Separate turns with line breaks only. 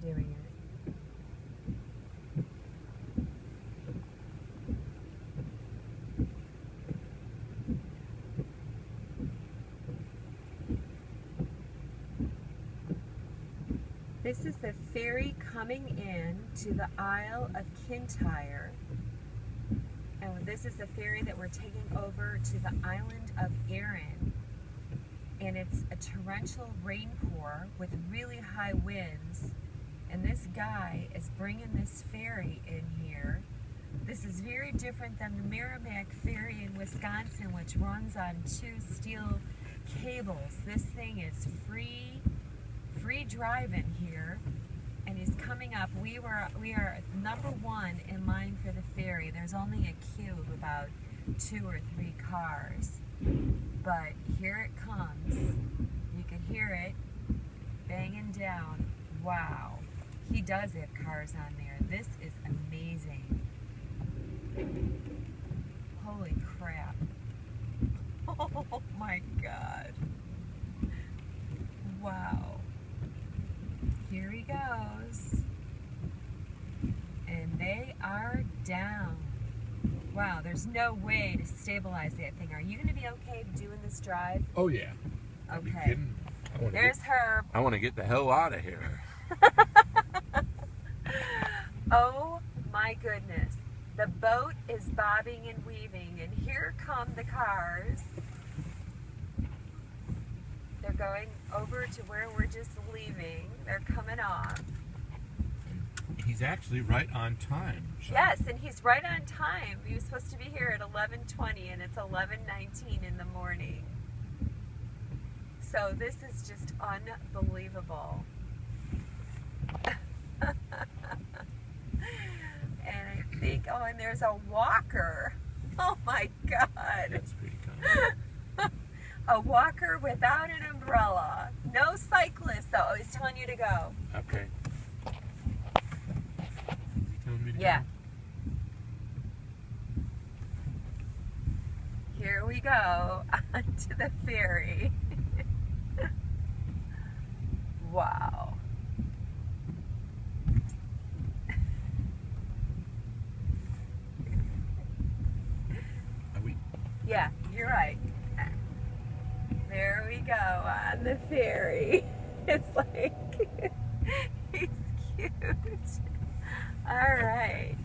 doing it. This is the ferry coming in to the Isle of Kintyre. And this is the ferry that we're taking over to the island of Arran. And it's a torrential rainpour with really high winds. And this guy is bringing this ferry in here. This is very different than the Merrimack ferry in Wisconsin, which runs on 2 steel cables. This thing is free driving here, and he's coming up. We are number 1 in line for the ferry. There's only a queue of about 2 or 3 cars, but here it comes. You can hear it banging down. Wow, he does have cars on there. This is amazing. Holy crap. Oh my God. Wow. Here he goes. And they are down. Wow, there's no way to stabilize that thing. Are you going to be okay doing this drive?
Oh, yeah.
Okay. There's Herb.
I want to get the hell out of here.
Oh my goodness. The boat is bobbing and weaving, and here come the cars. They're going over to where we're just leaving. They're coming off.
He's actually right on time. So.
Yes, and he's right on time. He was supposed to be here at 11:20, and it's 11:19 in the morning. So this is just unbelievable. And I think, oh, and there's a walker. Oh my God.
That's pretty kind.
A walker without an umbrella. No cyclist, though. He's telling you to go.
Okay. Is he telling me to
Yeah.
go?
Here we go onto the ferry. Wow.
Are we?
Yeah, you're right. There we go on the ferry. It's like, he's cute. All right.